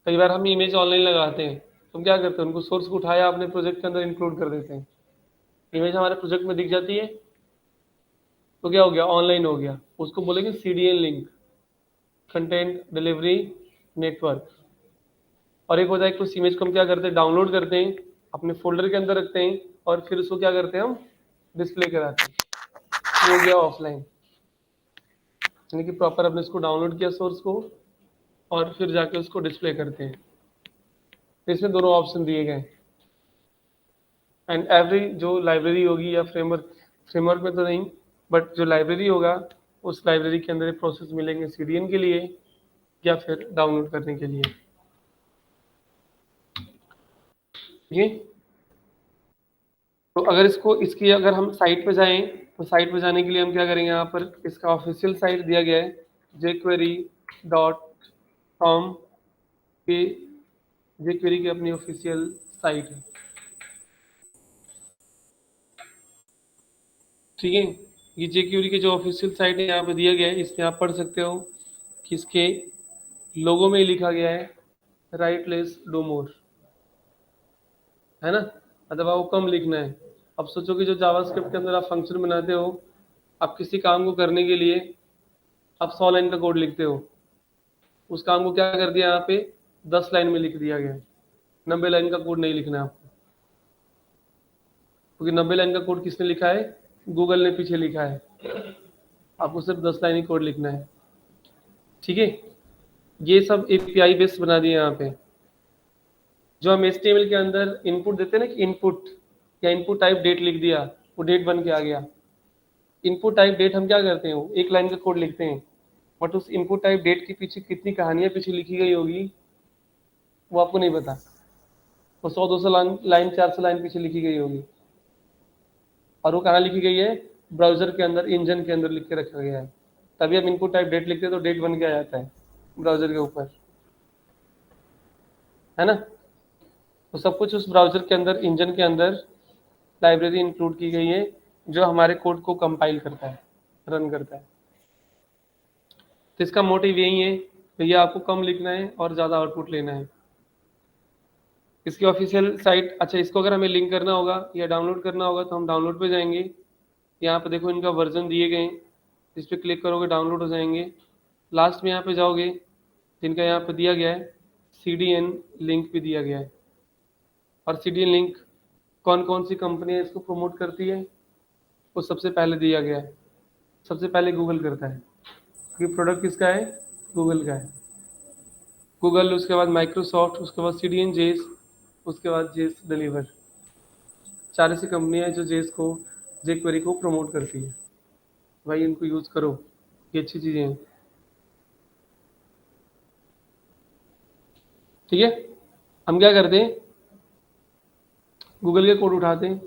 A: कई बार हम इमेज ऑनलाइन लगाते हैं, तो हम क्या करते हैं, उनको सोर्स को उठाया अपने प्रोजेक्ट के अंदर इंक्लूड कर देते हैं, इमेज हमारे प्रोजेक्ट में दिख जाती है, तो क्या हो गया, ऑनलाइन हो गया। उसको बोलेंगे CDN link, content delivery network. और एक होता है कि उस इमेज को हम क्या करते हैं, डाउनलोड करते हैं, अपने फोल्डर के अंदर रखते हैं, और फिर उसको क्या करते हैं, हम डिस्प्ले कराते हैं। ये हो गया ऑफलाइन, यानी कि प्रॉपर हमने इसको डाउनलोड किया सोर्स को, और फिर जाके उसको डिस्प्ले करते हैं। तो इसमें दोनों ऑप्शन दिए गए। एंड एवरी जो लाइब्रेरी होगी या फ्रेमवर्क, फ्रेमवर्क में तो नहीं, बट जो लाइब्रेरी होगा, उस लाइब्रेरी के अंदर प्रोसेस मिलेंगे CDN के लिए या फिर डाउनलोड करने के लिए। ये तो अगर इसको, इसकी अगर हम साइट पे जाएं, तो साइट पे जाने के लिए हम क्या करेंगे, यहाँ पर इसका ऑफिशियल साइट दिया गया है jQuery.com, पे jQuery की अपनी ऑफिशियल साइट है, ठीक है। ये jQuery की जो ऑफिशियल साइट है यहाँ पे दिया गया है, इसमें आप पढ़ सकते हो कि इसके लोगों में ही लिखा गया है राइट लेस डू मोर, है ना, मतलब आपको कम लिखना है। अब सोचो कि जो जावास्क्रिप्ट के अंदर आप फंक्शन बनाते हो, आप किसी काम को करने के लिए आप 100 लाइन का कोड लिखते हो, उस काम को क्या कर दिया यहाँ पे 10 लाइन में लिख दिया गया है। 90 लाइन का कोड नहीं लिखना है आपको, क्योंकि 90 लाइन का कोड किसने लिखा है, गूगल ने पीछे लिखा है, आपको सिर्फ 10 लाइन ही कोड लिखना है, ठीक है। ये सब API बेस्ड बना दिए यहाँ पे। जो हम HTML के अंदर इनपुट देते हैं ना, कि इनपुट या इनपुट टाइप डेट लिख दिया, वो डेट बन के आ गया। इनपुट टाइप डेट हम क्या करते हैं, वो एक लाइन का कोड लिखते हैं, बट उस इनपुट टाइप डेट के पीछे कितनी कहानियां पीछे लिखी गई होगी, वो आपको नहीं पता। वो 100-200 लाइन 400 लाइन पीछे लिखी गई होगी, और वो कहाँ लिखी गई है, ब्राउजर के अंदर, इंजन के अंदर लिख के रखा गया है। तभी हम इनपुट टाइप डेट लिखते हैं तो डेट बन के आ जाता है ब्राउजर के ऊपर, है ना। तो सब कुछ उस ब्राउजर के अंदर, इंजन के अंदर लाइब्रेरी इंक्लूड की गई है, जो हमारे कोड को कंपाइल करता है, रन करता है। तो इसका मोटिव यही है, भैया आपको कम लिखना है और ज़्यादा आउटपुट लेना है। इसकी ऑफिशियल साइट, अच्छा इसको अगर हमें लिंक करना होगा या डाउनलोड करना होगा, तो हम डाउनलोड पे जाएंगे। यहाँ पे देखो इनका वर्जन दिए गए हैं, इस पर क्लिक करोगे डाउनलोड हो जाएंगे। लास्ट में यहाँ पे जाओगे, जिनका यहाँ पे दिया गया है CDN लिंक भी दिया गया है। और CDN लिंक कौन कौन सी कंपनियाँ इसको प्रमोट करती है, वो सबसे पहले दिया गया है। सबसे पहले गूगल करता है, क्योंकि प्रोडक्ट किसका है, गूगल का है। गूगल, उसके बाद माइक्रोसॉफ्ट, उसके बाद CDN जेस, उसके बाद जेस डिलीवर। चार ऐसी कंपनियां हैं जो जेस को, jQuery को प्रमोट करती है। भाई इनको यूज़ करो, ये अच्छी चीज़ें हैं, ठीक है। हम क्या करते हैं, गूगल के कोड उठाते हैं।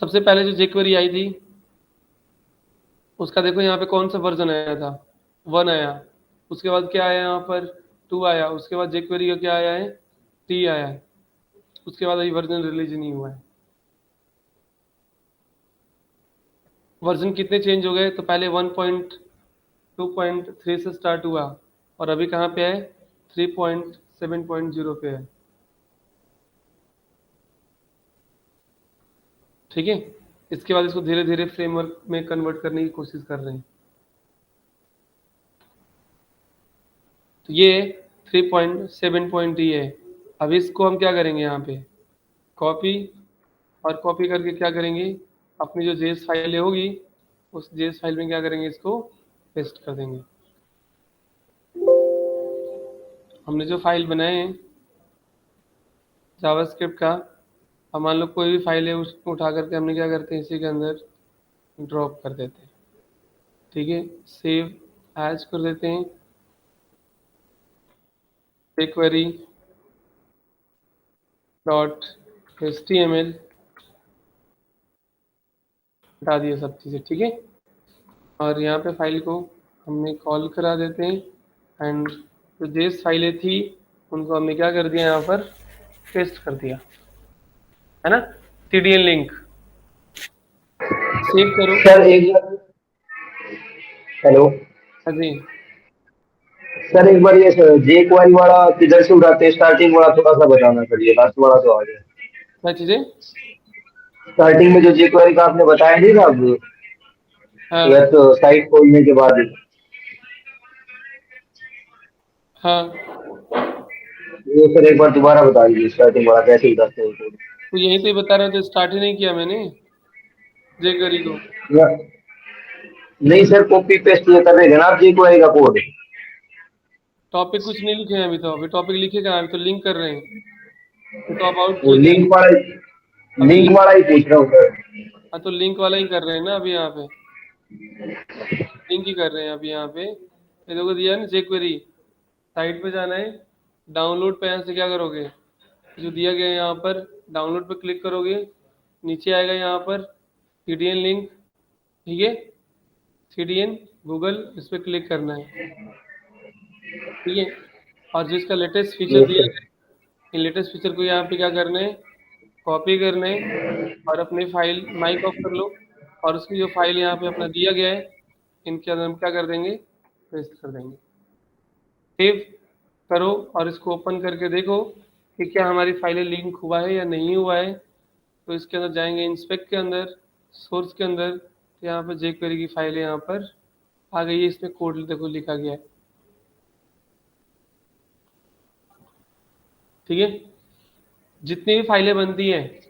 A: सबसे पहले जो jQuery आई थी, उसका देखो यहाँ पे कौन सा वर्जन आया था, 1 आया। उसके बाद क्या आया यहाँ पर, 2 आया। उसके बाद jQuery का क्या आया है, 3 आया है। उसके बाद अभी वर्जन रिलीज नहीं हुआ है। वर्जन कितने चेंज हो गए, तो पहले 1.2.3 से स्टार्ट हुआ, और अभी कहाँ पे है, 3.7.0 पे है, ठीक है। इसके बाद इसको धीरे धीरे फ्रेमवर्क में कन्वर्ट करने की कोशिश कर रहे हैं। तो ये 3.7 है। अब इसको हम क्या करेंगे, यहाँ पे कॉपी, और कॉपी करके क्या करेंगे, अपनी जो जेएस फाइल होगी, उस जेएस फाइल में क्या करेंगे, इसको पेस्ट कर देंगे। हमने जो फाइल बनाए हैं जावास्क्रिप्ट का, हम मान लो कोई भी फाइल है, उसको उठा करके हमने क्या करते हैं, इसी के अंदर ड्रॉप कर देते हैं। ठीक है, सेव एज कर देते हैं, jQuery डॉट HTML, हटा दिया सब चीज़ें, ठीक है। और यहाँ पे फाइल को हमने कॉल करा देते हैं एंड जो जेस फाइलें थी उनको हमने क्या कर दिया, यहाँ पर पेस्ट कर दिया, है ना। TDN लिंक सेव करो।
C: सर एक बार, हेलो
A: हाँ जी,
C: सर, एक बार ये जे क्वारी वाला किधर से उठाते हैं, स्टार्टिंग वाला थोड़ा सा बताना सर, ये लास्ट वाला तो आ गया।
A: क्या चीज़ें।
C: स्टार्टिंग में जो जे क्वारी का आपने बताया नहीं था, अब
A: हाँ
C: वेब साइट खोलने के बाद
A: हाँ,
C: वो सर एक बार दोबारा बता दीजिए, स्टार्टिंग वाला कैसे उठाते हैं कोड।
A: तो यहीं पे बता रहा हूँ, तो स्टार्ट ही नहीं किया मैंने jQuery को।
C: नहीं सर, कॉपी पेस्ट ये कर रहे थे ना आप जे क्वारी का कोड।
A: टॉपिक कुछ नहीं लिखे हैं अभी, तो अभी टॉपिक लिखेगा, अभी तो लिंक कर रहे हैं, ये तो अबाउट
C: वो
A: पेज है। अभी
C: लिंक
A: लिंक,
C: वाला ही पूछ रहा हूँ सर।
A: हाँ तो लिंक वाला ही कर रहे हैं ना अभी, यहाँ पे लिंक ही कर रहे हैं अभी यहाँ पे। ये देखो दिया है ना jQuery, साइट पे जाना है, डाउनलोड पे यहाँ से क्या करोगे, जो दिया गया है यहाँ पर डाउनलोड पे क्लिक करोगे, नीचे आएगा यहाँ पर CDN लिंक, ठीक है, CDN गूगल, इस पर क्लिक करना है, ठीक है। और जो इसका लेटेस्ट फीचर
C: यस
A: दिया
C: सर।
A: गया है, इन लेटेस्ट फीचर को यहाँ पे क्या करना है, कॉपी करना है और अपनी फाइल माइक ऑफ कर लो, और उसकी जो फाइल यहाँ पे अपना दिया गया है इनके अंदर हम क्या कर देंगे, पेस्ट कर देंगे। सेव करो और इसको ओपन करके देखो कि क्या हमारी फाइलें लिंक हुआ है या नहीं हुआ है। तो इसके अंदर जाएंगे, इंस्पेक्ट के अंदर, सोर्स के अंदर, तो यहाँ पर jQuery की फाइलें यहाँ पर आ गई है, इसमें कोड देखो लिखा गया है, ठीक है। जितनी भी फाइलें बनती हैं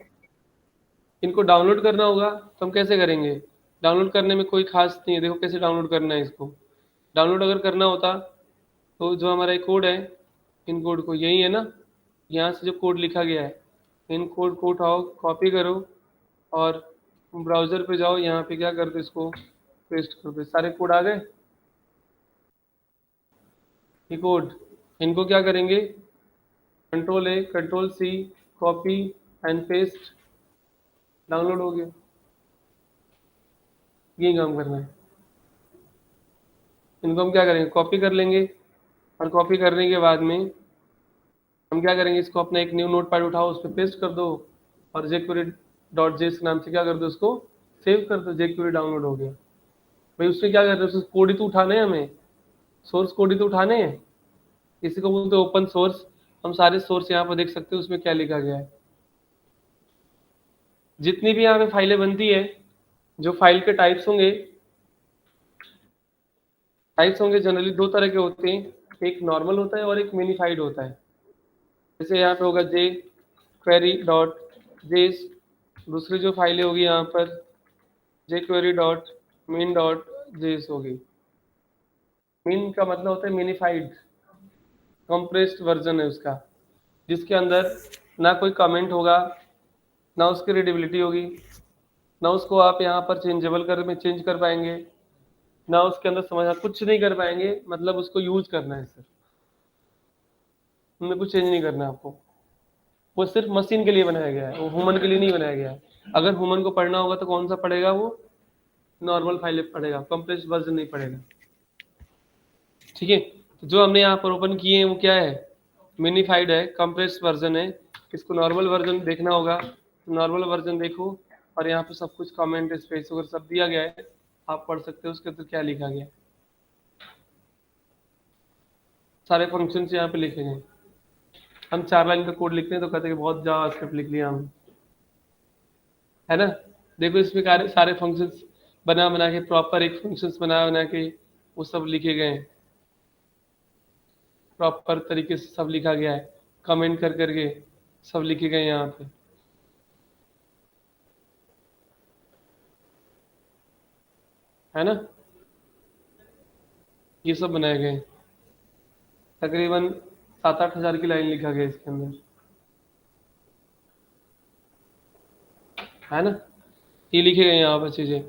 A: इनको डाउनलोड करना होगा, तो हम कैसे करेंगे। डाउनलोड करने में कोई खास नहीं है, देखो कैसे डाउनलोड करना है इसको। डाउनलोड अगर करना होता तो जो हमारा कोड है, इन कोड को यही है ना, यहाँ से जो कोड लिखा गया है इन कोड को उठाओ, कॉपी करो और ब्राउज़र पे जाओ, यहाँ पे क्या कर दो, इसको पेस्ट कर दो, सारे कोड आ गए। ये कोड, इनको क्या करेंगे, control A control C, copy and paste, download हो गया। यही काम करना है। इनको हम क्या करेंगे, कॉपी कर लेंगे, और कॉपी करने के बाद में हम क्या करेंगे, इसको अपना एक न्यू नोटपैड उठाओ, उस पर पेस्ट कर दो और jQuery डॉट जेस नाम से क्या कर दो, उसको सेव कर दो। jQuery डाउनलोड हो गया भाई। उसमें क्या कर रहे हो, कोड ही तो उठाने हैं हमें, सोर्स कोड ही तो उठाने हैं। इसी को बोलते हैं ओपन सोर्स। हम सारे सोर्स यहाँ पर देख सकते हैं उसमें क्या लिखा गया है। जितनी भी यहाँ पे फाइलें बनती है, जो फाइल के टाइप्स होंगे जनरली दो तरह के होते हैं, एक नॉर्मल होता है और एक मिनीफाइड होता है। जैसे यहाँ पे होगा जे क्वेरी डॉट जेस, दूसरी जो फाइलें होगी यहाँ पर jQuery डॉट min डॉट जेस होगी। min का मतलब होता है मिनीफाइड, कंप्रेस्ड वर्जन है उसका, जिसके अंदर ना कोई कमेंट होगा, ना उसकी रीडेबिलिटी होगी, ना उसको आप यहाँ पर चेंज कर पाएंगे, ना उसके अंदर समझ कुछ नहीं कर पाएंगे, मतलब उसको यूज करना है सिर्फ, उनमें कुछ चेंज नहीं करना है आपको। वो सिर्फ मशीन के लिए बनाया गया है, वो ह्यूमन के लिए नहीं बनाया गया है। अगर ह्यूमन को पढ़ना होगा तो कौन सा पढ़ेगा, वो नॉर्मल फाइल पढ़ेगा, कंप्रेस्ड वर्जन नहीं पढ़ेगा, ठीक है। तो जो हमने यहाँ पर ओपन किए हैं वो क्या है, मिनीफाइड है, कंप्रेस्ड वर्जन है। इसको नॉर्मल वर्जन देखना होगा तो नॉर्मल वर्जन देखो, और यहाँ पे सब कुछ कमेंट स्पेस वगैरह सब दिया गया है, आप पढ़ सकते हो उसके अंदर क्या लिखा गया है, सारे फंक्शन यहाँ पे लिखे गए। हम 4 लाइन का कोड लिखते हैं तो कहते हैं कि बहुत जावास्क्रिप्ट लिख लिया हम, है ना। देखो इसमें सारे फंक्शंस बना बना के, प्रॉपर एक फंक्शंस बना बना के वो सब लिखे गए हैं, प्रॉपर तरीके से सब लिखा गया है, कमेंट कर करके सब लिखे गए यहाँ पे, है ना। ये सब बनाए गए हैं, तकरीबन 7-8 हज़ार की लाइन लिखा गया इसके अंदर, है ना। ये लिखे गए यहाँ पर चीज़ें।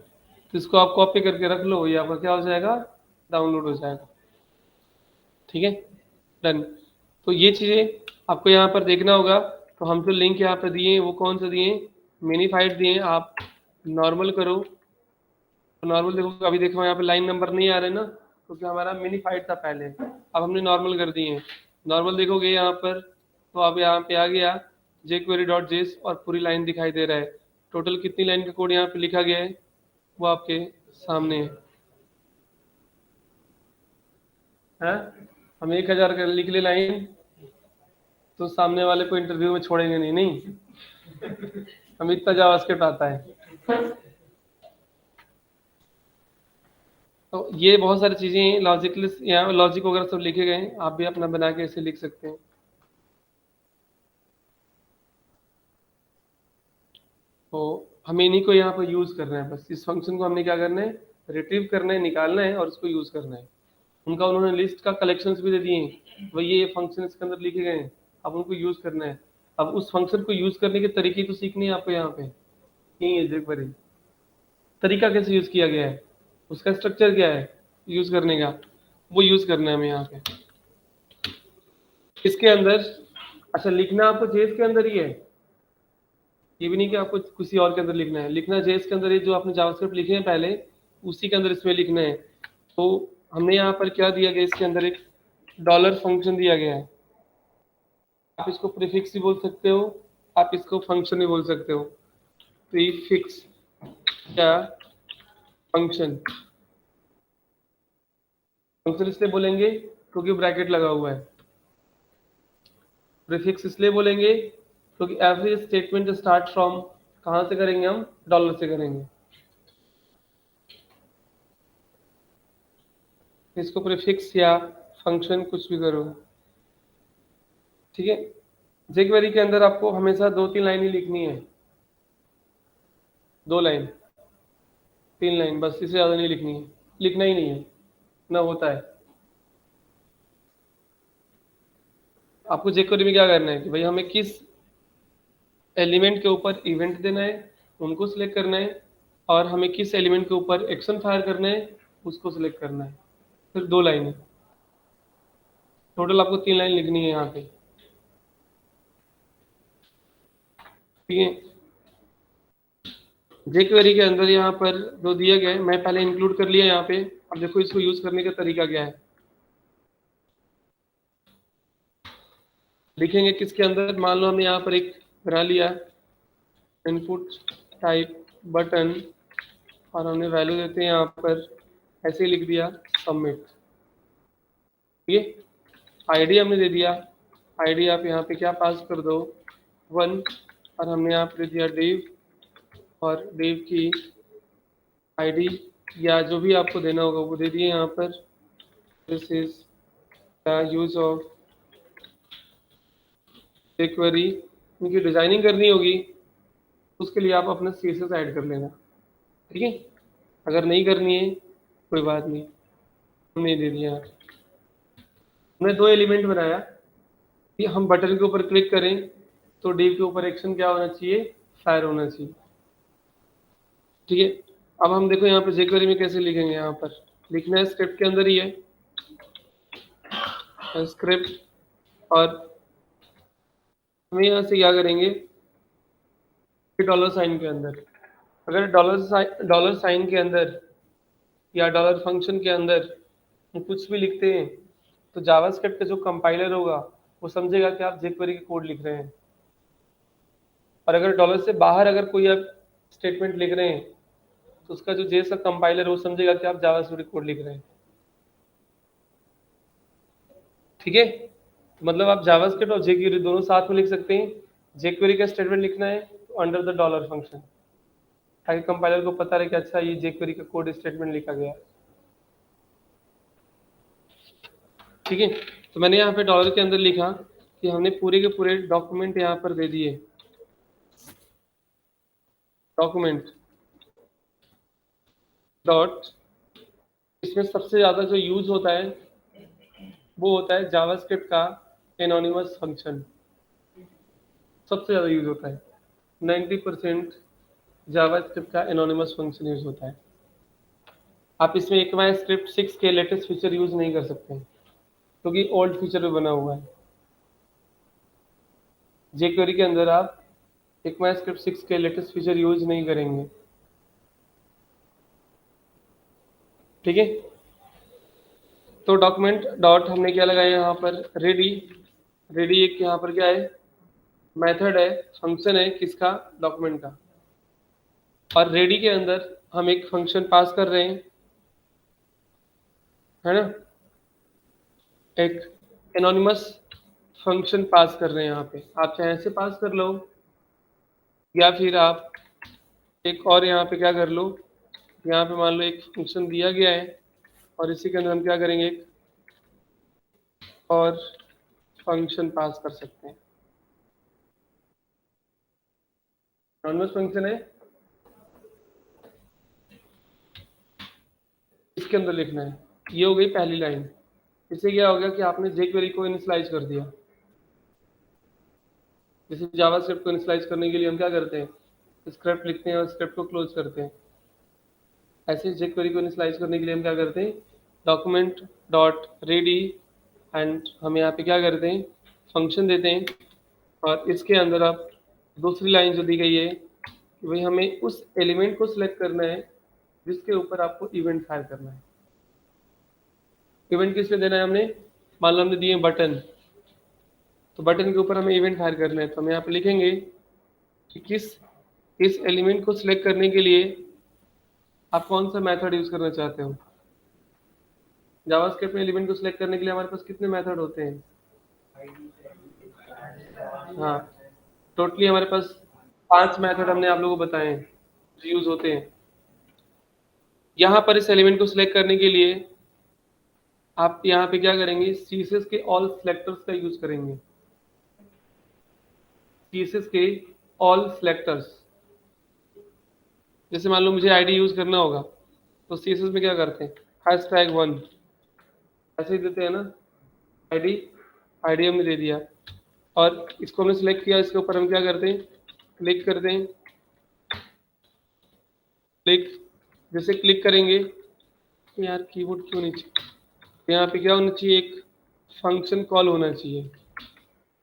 A: तो इसको आप कॉपी करके रख लो, ये आपका क्या हो जाएगा, डाउनलोड हो जाएगा। ठीक है, डन। तो ये चीज़ें आपको यहाँ पर देखना होगा। तो हम जो लिंक यहाँ पर दिए हैं वो कौन से दिए हैं, मिनीफाइड दिए हैं। आप नॉर्मल करो तो नॉर्मल देखो, अभी देखो यहाँ पे लाइन नंबर नहीं आ रहे ना, क्योंकि हमारा मिनीफाइड था पहले, अब हमने नॉर्मल कर दिए हैं। नॉर्मल देखोगे यहाँ पर तो अब यहाँ पे आ गया jQuery.js और पूरी लाइन दिखाई दे रहा है। टोटल कितनी लाइन का कोड यहाँ पे लिखा गया है वो आपके सामने है। हम 1000 का लिख ले लाइन तो सामने वाले को इंटरव्यू में छोड़ेंगे नहीं, नहीं हम इतना जावास्क्रिप्ट आता है। तो ये बहुत सारी चीजें लॉजिकलिस्ट यहाँ लॉजिक वगैरह सब लिखे गए हैं, आप भी अपना बना के ऐसे लिख सकते हैं। तो हमें इन्हीं को यहाँ पर यूज करना है, बस इस फंक्शन को हमने क्या करना है, रिट्रीव करना है, निकालना है और उसको यूज करना है। उनका उन्होंने लिस्ट का कलेक्शंस भी दे दिए हैं, वही ये फंक्शन इसके अंदर लिखे गए हैं, अब उनको यूज करना है। अब उस फंक्शन को यूज करने के तरीके तो सीखने हैं आपको यहाँ पे, यही है jQuery, तरीका कैसे यूज किया गया है, उसका स्ट्रक्चर क्या है यूज करने का, वो यूज करना है हमें यहाँ पे इसके अंदर। अच्छा, लिखना आपको जेएस के अंदर ही है, ये भी नहीं कि आपको किसी और के अंदर लिखना है, लिखना जेएस के अंदर है। जो आपने जावास्क्रिप्ट लिखे हैं पहले उसी के अंदर इसमें लिखना है। तो हमने यहाँ पर क्या दिया गया, इसके अंदर एक डॉलर फंक्शन दिया गया है। आप इसको प्रीफिक्स भी बोल सकते हो, आप इसको फंक्शन भी बोल सकते हो। प्रीफिक्स क्या, फंक्शन। फंक्शन इसलिए बोलेंगे क्योंकि ब्रैकेट लगा हुआ है। प्रीफिक्स इसलिए बोलेंगे क्योंकि एवरी स्टेटमेंट स्टार्ट फ्रॉम, कहाँ से करेंगे हम, डॉलर से करेंगे। इसको प्रीफिक्स या फंक्शन कुछ भी करो, ठीक है। jQuery के अंदर आपको हमेशा 2-3 लाइन ही लिखनी है, 2 लाइन 3 लाइन बस, इससे ज्यादा नहीं लिखनी है, लिखना ही नहीं है ना होता है। आपको jQuery में क्या करना है कि भाई हमें किस एलिमेंट के ऊपर इवेंट देना है उनको सिलेक्ट करना है, और हमें किस एलिमेंट के ऊपर एक्शन फायर करना है उसको सिलेक्ट करना है। फिर 2 लाइन, टोटल आपको 3 लाइन लिखनी है यहाँ पे, ठीक है। jQuery के अंदर यहाँ पर जो दिया गया है मैं पहले इंक्लूड कर लिया यहाँ पे। अब देखो इसको यूज करने का तरीका क्या है, लिखेंगे किसके अंदर। मान लो हमने यहाँ पर एक बना लिया इनपुट टाइप बटन, और हमने वैल्यू देते हैं यहाँ पर ऐसे ही लिख दिया सबमिट, ठीक है। आईडी हमने दे दिया, आईडी आप यहाँ पे क्या पास कर दो 1, और हमने यहाँ पे दे दिया डेव, और डेव की आईडी या जो भी आपको देना होगा वो दे दिए यहाँ पर। This is the use of jQuery। उनकी डिजाइनिंग करनी होगी उसके लिए आप अपना CSS ऐड कर लेना, ठीक है। अगर नहीं करनी है कोई बात नहीं, हमने दे दिया। हमने 2 एलिमेंट बनाया कि हम बटन के ऊपर क्लिक करें तो डेव के ऊपर एक्शन क्या होना चाहिए, फायर होना चाहिए, ठीक है। अब हम देखो यहाँ पे jQuery में कैसे लिखेंगे, यहाँ पर लिखना है स्क्रिप्ट के अंदर ही है, स्क्रिप्ट। और हमें यहाँ से क्या करेंगे, डॉलर साइन के अंदर, अगर डॉलर साइन के अंदर या डॉलर फंक्शन के अंदर हम कुछ भी लिखते हैं तो जावास्क्रिप्ट का जो कंपाइलर होगा वो समझेगा कि आप jQuery के कोड लिख रहे हैं। और अगर डॉलर से बाहर अगर कोई आप स्टेटमेंट लिख रहे हैं तो उसका जो जेएस का कंपाइलर है वो समझेगा कि आप जावास्क्रिप्ट कोड लिख रहे हैं, ठीक है। तो मतलब आप जावास्क्रिप्ट और jQuery दोनों साथ में लिख सकते हैं। jQuery का स्टेटमेंट लिखना है तो अंडर द डॉलर फंक्शन, ताकि कंपाइलर को पता रहे कि अच्छा ये jQuery का कोड स्टेटमेंट लिखा गया है, ठीक है। तो मैंने यहाँ पे डॉलर के अंदर लिखा कि हमने पूरे के पूरे डॉक्यूमेंट यहाँ पर दे दिए, डॉक्यूमेंट डॉट। इसमें सबसे ज्यादा जो यूज होता है वो होता है जावास्क्रिप्ट का एनोनिमस फंक्शन, सबसे ज्यादा यूज होता है। 90% जावास्क्रिप्ट का एनोनिमस फंक्शन यूज होता है, आप इसमें एक माई स्क्रिप्ट 6 के लेटेस्ट फीचर यूज नहीं कर सकते क्योंकि ओल्ड फीचर में बना हुआ है। jQuery के अंदर आप एक माई स्क्रिप्ट 6 के लेटेस्ट फीचर यूज नहीं करेंगे, ठीक है। तो डॉक्यूमेंट डॉट हमने क्या लगाया यहाँ पर, रेडी। रेडी एक यहाँ पर क्या है, मेथड है, फंक्शन है, किसका, डॉक्यूमेंट का। और रेडी के अंदर हम एक फंक्शन पास कर रहे हैं, है ना, एक एनोनिमस फंक्शन पास कर रहे हैं यहाँ पे। आप चाहे ऐसे पास कर लो या फिर आप एक और यहाँ पे क्या कर लो, यहाँ पे मान लो एक फंक्शन दिया गया है और इसी के अंदर हम क्या करेंगे, एक और फंक्शन पास कर सकते हैं। एनोनिमस फंक्शन है, इसके अंदर लिखना है। ये हो गई पहली लाइन। इससे क्या हो गया कि आपने jQuery को इनिशियलाइज कर दिया। जैसे जावास्क्रिप्ट को इनिशियलाइज करने के लिए हम क्या करते हैं, स्क्रिप्ट लिखते हैं और स्क्रिप्ट को क्लोज करते हैं। ऐसे jQuery को इनिशियलाइज करने के लिए हम क्या करते हैं, डॉक्यूमेंट डॉट रेडी एंड हम यहाँ पे क्या करते हैं, फंक्शन देते हैं। और इसके अंदर आप दूसरी लाइन जो दी गई है कि भाई हमें उस एलिमेंट को सिलेक्ट करना है जिसके ऊपर आपको इवेंट फायर करना है। इवेंट किस लिए देना है हमने, मान लो हमने दिए बटन, तो बटन के ऊपर हमें इवेंट फायर करना है। तो हम यहाँ पे लिखेंगे कि इस एलिमेंट को सिलेक्ट करने के लिए आप कौन सा मेथड यूज करना चाहते हो। जावास्क्रिप्ट में एलिमेंट को सिलेक्ट करने के लिए हमारे पास कितने मेथड होते हैं, हाँ, टोटली हमारे पास 5 मेथड हमने आप लोगों को बताए हैं जो यूज होते हैं। यहाँ पर इस एलिमेंट को सिलेक्ट करने के लिए आप यहाँ पे क्या करेंगे, CSS के ऑल सिलेक्टर्स का यूज करेंगे। CSS के ऑल सिलेक्टर्स, जैसे मान लो मुझे आईडी यूज करना होगा तो CSS में क्या करते हैं, #1 ऐसे ही देते हैं ना, आईडी हमने दे दिया और इसको हमने सिलेक्ट किया। इसके ऊपर हम क्या करते हैं, क्लिक करते हैं। क्लिक, जैसे क्लिक करेंगे, यार कीबोर्ड क्यों नीचे, यहाँ पे क्या होना चाहिए, एक फंक्शन कॉल होना चाहिए।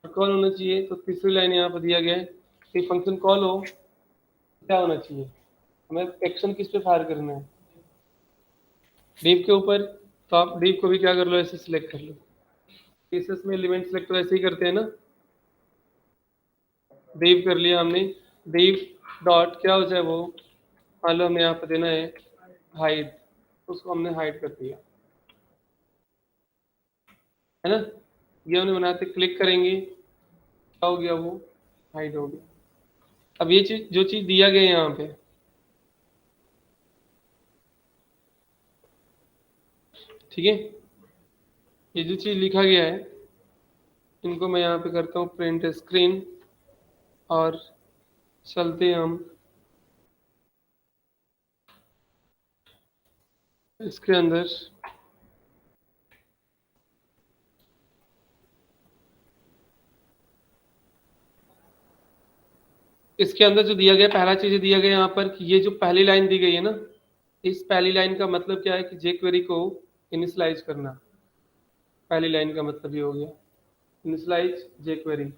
A: कॉल होना चाहिए तो तीसरी लाइन यहाँ पर दिया गया है कि फंक्शन कॉल हो, क्या होना चाहिए, हमें एक्शन किस पे फायर करना है, डिव के ऊपर। तो आप डिव को भी क्या कर लो, ऐसे सिलेक्ट कर लो। केसेस में एलिमेंट सिलेक्ट तो ऐसे ही करते हैं ना, डिव कर लिया हमने, डिव डॉट क्या हो जाए वो, मान लो हमें यहाँ पर देना है हाइड, उसको हमने हाइड कर दिया, है ना। ये हमने बनाते, क्लिक करेंगे, क्या हो गया, वो हाइड हो गया। अब ये चीज, जो चीज दिया गया है यहाँ पे, ठीक है, ये जो चीज लिखा गया है इनको मैं यहाँ पे करता हूँ प्रिंट स्क्रीन और चलते हैं हम इसके अंदर। इसके अंदर जो दिया गया, पहला चीज दिया गया यहाँ पर कि ये जो पहली लाइन दी गई है ना, इस पहली लाइन का मतलब क्या है कि jQuery को इनिशियलाइज करना। पहली लाइन का मतलब ये हो गया, इनिशियलाइज jQuery।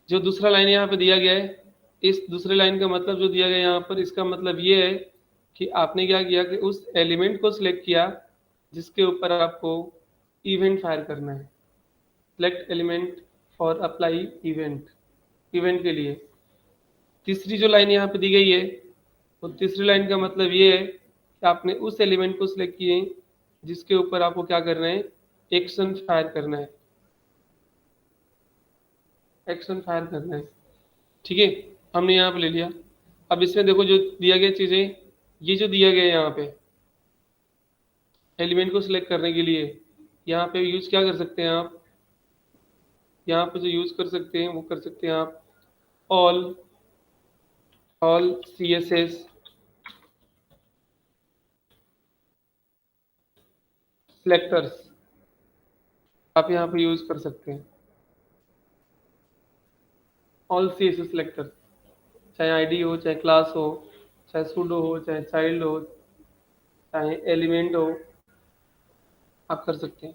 A: जो दूसरा लाइन यहाँ पे दिया गया है, इस दूसरे लाइन का मतलब जो दिया गया यहाँ पर, इसका मतलब ये है कि आपने क्या किया कि उस एलिमेंट को सिलेक्ट किया जिसके ऊपर आपको इवेंट फायर करना है। सिलेक्ट एलिमेंट और अप्लाई इवेंट, इवेंट के लिए। तीसरी जो लाइन यहाँ पे दी गई है, तो तीसरी लाइन का मतलब ये है कि आपने उस एलिमेंट को सिलेक्ट किए जिसके ऊपर आपको क्या करना है, एक्शन फायर करना है, एक्शन फायर करना है, ठीक है। हमने यहाँ पे ले लिया। अब इसमें देखो जो दिया गया चीजें, ये जो दिया गया है यहाँ पे एलिमेंट को सिलेक्ट करने के लिए, यहाँ पे यूज क्या कर सकते हैं आप, यहाँ पे जो यूज कर सकते हैं वो कर सकते हैं आप ऑल CSS सिलेक्टर्स आप यहाँ पे यूज कर सकते हैं। ऑल CSS सिलेक्टर, चाहे आईडी हो, चाहे क्लास हो, चाहे sudo हो, चाहे चाइल्ड हो, चाहे एलिमेंट हो, आप कर सकते हैं।